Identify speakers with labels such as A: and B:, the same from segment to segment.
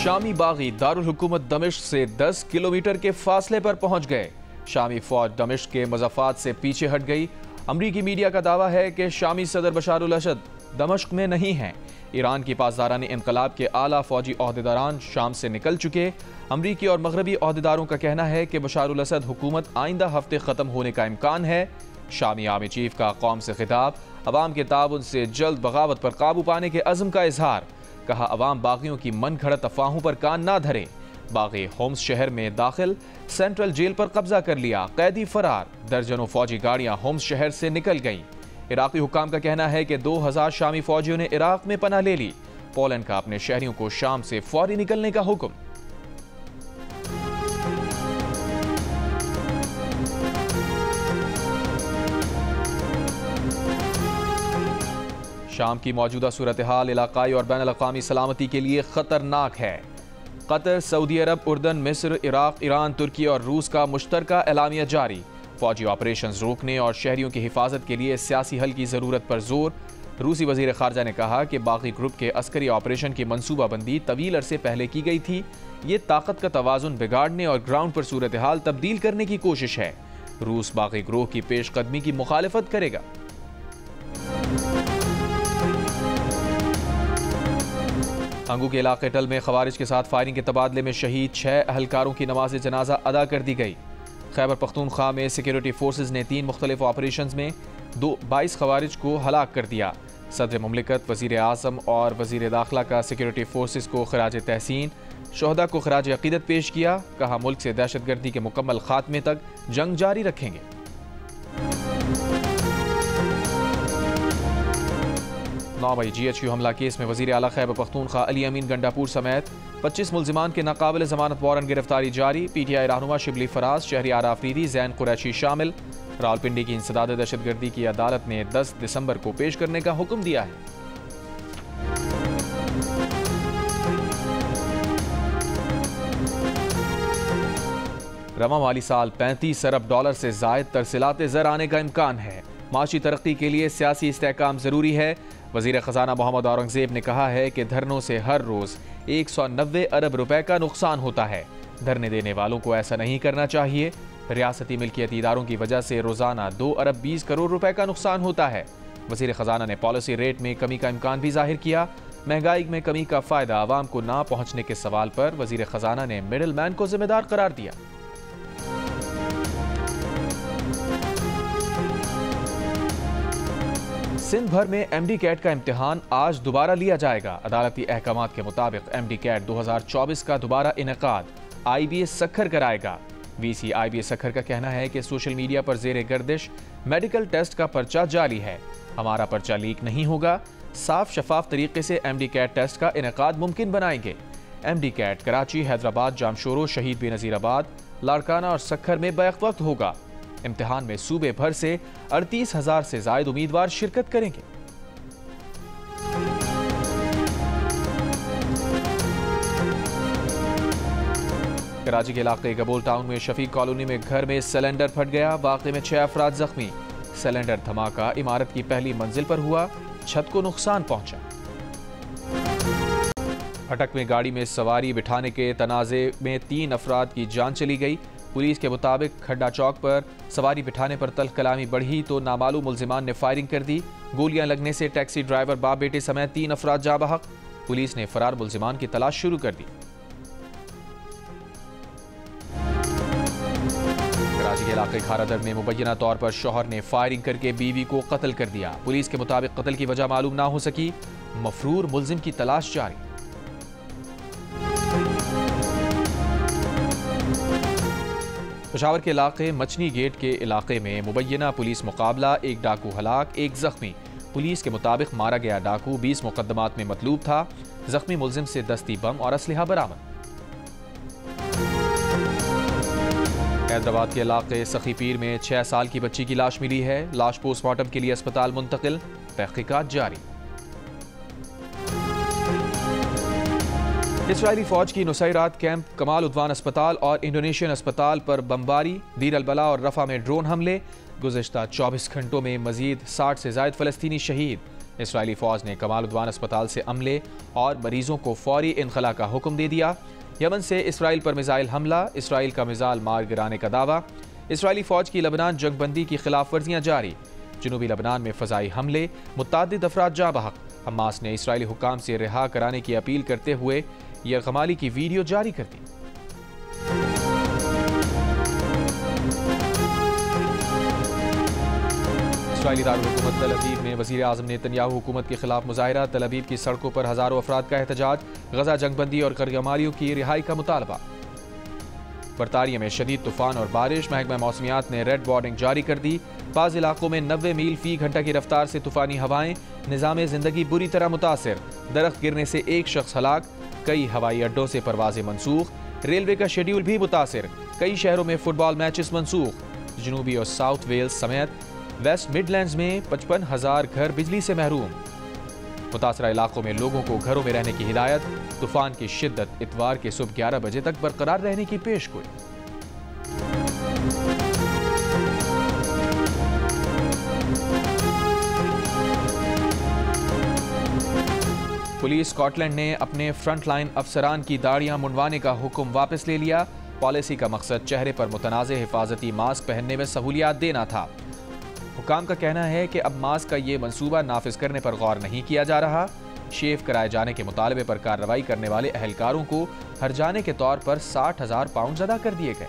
A: शामी बागी दारुल हुकूमत दमिश्क से 10 किलोमीटर के फासले पर पहुंच गए। शामी फौज दमिश्क के मज़ाफ़ात से पीछे हट गई। अमरीकी मीडिया का दावा है कि शामी सदर बशारुल असद दमिश्क में नहीं हैं। ईरान की पासदारानी इनकलाब के आला फौजी ओहदेदारान शाम से निकल चुके। अमरीकी और मगरबी ओहदेदारों का कहना है कि बशारुल असद हुकूमत आइंदा हफ्ते ख़त्म होने का इम्कान है। शामी आर्मी चीफ का कौम से खिताब, अवाम के ताउन से जल्द बगावत पर काबू पाने के अज़्म का इजहार। कहा, अवाम बागियों की मन घड़त अफवाहों पर कान ना धरे। बागी होम्स शहर में दाखिल, सेंट्रल जेल पर कब्जा कर लिया, कैदी फरार। दर्जनों फौजी गाड़ियां होम्स शहर से निकल गईं। इराकी हुकाम का कहना है कि 2000 शामी फौजियों ने इराक में पनाह ले ली। पोलैंड का अपने शहरियों को शाम से फौरी निकलने का हुक्म। शाम की मौजूदा सूरत हाल इलाकाई और बैन अल-अक़वामी सलामती के लिए खतरनाक है। कतर, सऊदी अरब, उर्दन, मिस्र, इराक, ईरान, तुर्की और रूस का मुश्तरका एलामिया जारी। फौजी ऑपरेशंस रोकने और शहरियों की हिफाजत के लिए सियासी हल की ज़रूरत पर जोर। रूसी वज़ीर ख़ारजा ने कहा कि बागी ग्रुप के अस्करी ऑपरेशन की मनसूबाबंदी तवील अरसे पहले की गई थी। ये ताकत का तवाज़ुन बिगाड़ने और ग्राउंड पर सूरत हाल तब्दील करने की कोशिश है। रूस बागी ग्रोह की पेशकदमी की मुखालिफत करेगा। अंगू के इलाके टल में खवारिज के साथ फायरिंग के तबादले में शहीद 6 अहलकारों की नमाज जनाजा अदा कर दी गई। खैबर पख्तूनख्वा में सिक्योरिटी फोर्सेज ने 3 मुख्तलिफ ऑपरेशंस में 22 खवारिज को हलाक कर दिया। सदर मुमलिकत, वज़ीर आज़म और वज़ीर दाखिला का सिक्योरिटी फोर्सेज को खराज तहसीन, शोहदा को खराज अक़ीदत पेश किया। कहा, मुल्क से दहशतगर्दी के मुकम्मल खात्मे तक जंग जारी रखेंगे। नौमई GHQ हमला केस में वज़ीर आला खैबर पख्तूनख्वा अली अमीन गंडापुर समेत 25 मुल्ज़िमान के नाकाबिल ज़मानत वारंट गिरफ्तारी जारी। PTI रहनुमा शिबली फराज, शहरियार आफरीदी, ज़ैन कुरैशी शामिल। रावलपिंडी की इंसदाद दहशतगर्दी की अदालत ने 10 दिसंबर को पेश करने का हुक्म दिया है। रवा माली साल $35 अरब से ज़ायद तरसीलाते ज़र आने का इम्कान है। माशी तरक्की के लिए सियासी इस्तेहकाम ज़रूरी है। वज़ीर ख़जाना मोहम्मद औरंगज़ेब ने कहा है कि धरनों से हर रोज़ 190 अरब रुपए का नुकसान होता है। धरने देने वालों को ऐसा नहीं करना चाहिए। रियासती मिल्कियती इदारों की वजह से रोज़ाना 2 अरब 20 करोड़ रुपए का नुकसान होता है। वज़ीर ख़जाना ने पॉलिसी रेट में कमी का इम्कान भी जाहिर किया। महंगाई में कमी का फ़ायदा आवाम को ना पहुँचने के सवाल पर वज़ीर ख़जाना ने मिडल मैन को जिम्मेदार करार दिया। सिंध भर में MD कैट का इम्तिहान आज दोबारा लिया जाएगा। अदालती अहकामात के मुताबिक MD कैट 2024 का दोबारा इनेकाद IBA सखर कराएगा। VC IBA सखर का कहना है कि सोशल मीडिया पर जेर गर्दिश मेडिकल टेस्ट का पर्चा जारी है। हमारा पर्चा लीक नहीं होगा। साफ शफाफ तरीके से MD कैट टेस्ट का इनेकाद मुमकिन बनाएंगे। MD कैट कराची, हैदराबाद, जामशोरो, शहीद बेनज़ीराबाद, लाड़काना और सखर में बैक वक्त होगा। इम्तिहान में सूबे भर से 38,000 से ज़ायद उम्मीदवार शिरकत करेंगे। कराची के इलाके गबोल टाउन में शफीक कॉलोनी में घर में सिलेंडर फट गया। वाक़े में 6 अफराद जख्मी। सिलेंडर धमाका इमारत की पहली मंजिल पर हुआ। छत को नुकसान पहुंचा। अटक में गाड़ी में सवारी बिठाने के तनाज़े में 3 अफराद की जान चली गई। पुलिस के मुताबिक खड्डा चौक पर सवारी बिठाने पर तल्ख कलामी बढ़ी तो नामालूम मुल्जिमान ने फायरिंग कर दी। गोलियां लगने से टैक्सी ड्राइवर बाप बेटे समेत 3 अफराद जा बहक। पुलिस ने फरार मुल्जिमान की तलाश शुरू कर दी। कराची के इलाके खारादर में मुबैना तौर पर शौहर ने फायरिंग करके बीवी को कत्ल कर दिया। पुलिस के मुताबिक कत्ल की वजह मालूम ना हो सकी। मफरूर मुल्जिम की तलाश जारी। पेशावर के इलाके मचनी गेट के इलाके में मुबैना पुलिस मुकाबला, 1 डाकू हलाक, 1 जख्मी। पुलिस के मुताबिक मारा गया डाकू 20 मुकदमात में मतलूब था। जख्मी मुल्जिम से दस्ती बम और असलहा बरामद। हैदराबाद के इलाके सखी पीर में 6 साल की बच्ची की लाश मिली है। लाश पोस्टमार्टम के लिए अस्पताल मुंतकिल। तहकीकात जारी। इसराइली फौज की नुसैरात कैंप, कमाल उद्वान अस्पताल और इंडोनेशियन अस्पताल पर बमबारी, दीर अल-बला और रफा में ड्रोन हमले। गुज़िश्ता 24 घंटों में मजीद 60 से ज़ायद फ़लस्तीनी शहीद। इसराइली फौज ने कमाल उद्वान अस्पताल से अमले और मरीजों को फौरी इनखला का हुक्म दे दिया। यमन से इसराइल पर मिसाइल हमला, इसराइल का मिसाइल मार गिराने का दावा। इसराइली फौज की लबनान जंगबंदी की खिलाफ वर्जियां जारी। जनूबी लबनान में फजाई हमले, मुत्तादिद अफराद जाँ बहक। हमास ने इसराइली हुक्काम से रिहा कराने की अपील करते हुए यरगमाली की वीडियो जारी कर दी। इसराइली दारुल-हुकूमत तल अवीव में वज़ीर आज़म नेतन्याहू हुकूमत के खिलाफ मुजाहिरा। तल अवीव की सड़कों पर हज़ारों अफराद का एहतजाज। गजा जंगबंदी और गैरमालियों की रिहाई का मुतालबा। बरतानिया में शदीद तूफान और बारिश, महकमा मौसमियात ने रेड वार्निंग जारी कर दी। बाज़ इलाकों में 90 मील फी घंटा की रफ्तार से तूफानी हवाएं। निज़ाम ज़िंदगी बुरी तरह मुतासिर। दरख्त गिरने से एक शख्स हलाक। कई हवाई अड्डों से परवाजें मनसूख। रेलवे का शेड्यूल भी मुतासिर। कई शहरों में फुटबॉल मैचेस मनसूख। जनूबी और साउथ वेल्स समेत वेस्ट मिडलैंड्स में 55,000 घर बिजली से महरूम। मुतासरा इलाकों में लोगों को घरों में रहने की हिदायत। तूफान की शिद्दत इतवार के सुबह 11 बजे तक बरकरार रहने की पेशगोई। पुलिस स्कॉटलैंड ने अपने फ्रंट लाइन अफसरान की दाढ़ियां मुंडवाने का हुक्म वापस ले लिया। पॉलिसी का मकसद चेहरे पर मुतनाज़े हिफाजती मास्क पहनने में सहूलियात देना था। हुकाम का कहना है कि अब मास्क का ये मंसूबा नाफिज करने पर गौर नहीं किया जा रहा। शेव कराए जाने के मुतालबे पर कार्रवाई करने वाले अहलकारों को हर्जाने के तौर पर 60,000 पाउंड अदा कर दिए गए।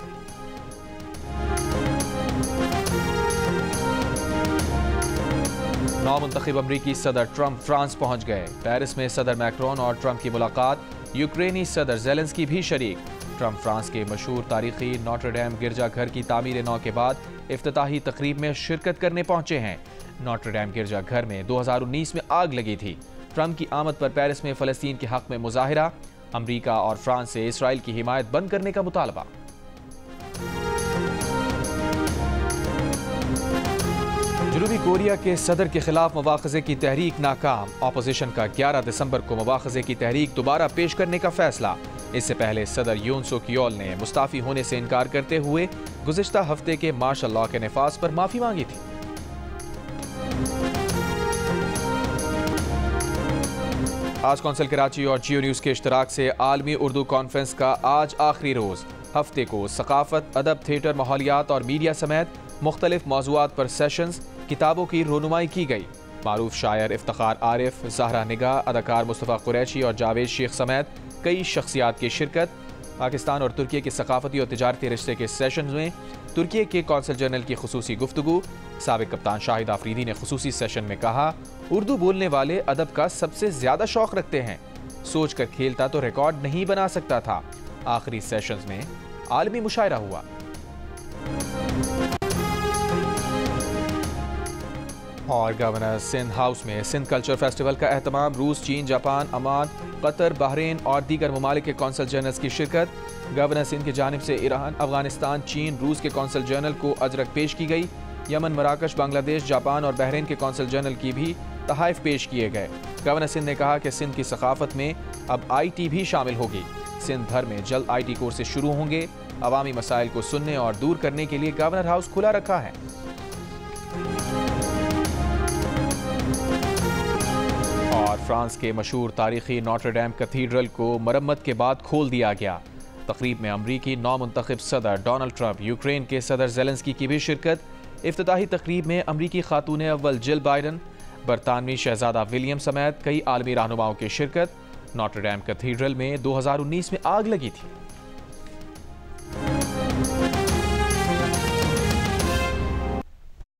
A: नौमुंतखब अमरीकी सदर ट्रंप फ्रांस पहुंच गए। पेरिस में सदर मैक्रोन और ट्रंप की मुलाकात। यूक्रेनी सदर ज़ेलेंस्की भी शरीक। ट्रंप फ्रांस के मशहूर तारीखी नोटर डेम गिरजाघर की तामीर नौ के बाद इफ्तिताही तकरीब में शिरकत करने पहुंचे हैं। नोटर डेम गिरजाघर में 2019 में आग लगी थी। ट्रंप की आमद पर पेरिस में फ़लस्तीन के हक में मुजाहिरा। अमरीका और फ्रांस से इसराइल की हिमायत बंद करने का मुतालबा। जनूबी कोरिया के सदर के खिलाफ मवाख़ज़े की तहरीक नाकाम। अपोजिशन का 11 दिसंबर को मवाख़ज़े की तहरीक दोबारा पेश करने का फैसला। इससे पहले सदर यून सुक योल ने मुस्ताफ़ी होने से इनकार करते हुए गुज़िश्ता हफ्ते के मार्शल लॉ के नफाज पर माफ़ी मांगी थी। आज कौंसिल कराची और जियो न्यूज़ के इश्तराक से आलमी उर्दू कॉन्फ्रेंस का आज आखिरी रोज़। हफ्ते को सकाफत, अदब, थिएटर, माहौलियात और मीडिया समेत मुख्तलिफ मौज़ूआत पर सेशंस, किताबों की रोनुमाई की गई। मारूफ शायर इफ्तिखार आरिफ, ज़हरा निगाह, अदाकार मुस्तफ़ा कुरैशी और जावेद शेख समेत कई शख्सियात की शिरकत। पाकिस्तान और तुर्की के सकाफती और तिजारती रिश्ते के सेशन में तुर्की के कौंसल जनरल की खुसूसी गुफ्तगू। साबिक कप्तान शाहिद आफरीदी ने खुसूसी सेशन में कहा, उर्दू बोलने वाले अदब का सबसे ज़्यादा शौक़ रखते हैं। सोच कर खेलता तो रिकॉर्ड नहीं बना सकता था। आखिरी सेशंस में आलमी मुशायरा हुआ। और गवर्नर सिंध हाउस में सिंध कल्चर फेस्टिवल का एहतमाम। रूस, चीन, जापान, अमान, कतर, बहरीन और दीगर ममालिक के कौंसल जनरल्स की शिरकत। गवर्नर सिंध की जानिब से ईरान, अफगानिस्तान, चीन, रूस के कौंसल जनरल को अजरक पेश की गई। यमन, मराकश, बांग्लादेश, जापान और बहरीन के कौंसल जनरल की भी तहाइफ पेश किए गए। गवर्नर सिंध ने कहा कि सिंध की सकाफत में अब IT भी शामिल होगी। सिंध भर में जल्द IT कोर्सेज शुरू होंगे। अवामी मसाइल को सुनने और दूर करने के लिए गवर्नर हाउस खुला रखा है। और फ्रांस के मशहूर तारीखी नोटर डेम कैथीड्रल को मरम्मत के बाद खोल दिया गया। तकरीब में अमरीकी नौमुंतखब सदर डोनाल्ड ट्रंप, यूक्रेन के सदर ज़ेलेंस्की की भी शिरकत। इफ्तिताही तकरीब में अमरीकी खातून अव्वल जिल बाइडन, बरतानवी शहजादा विलियम समेत कई आलमी रहनुमाओं की शिरकत। नोटर डेम कैथीड्रल में 2019 में आग लगी थी।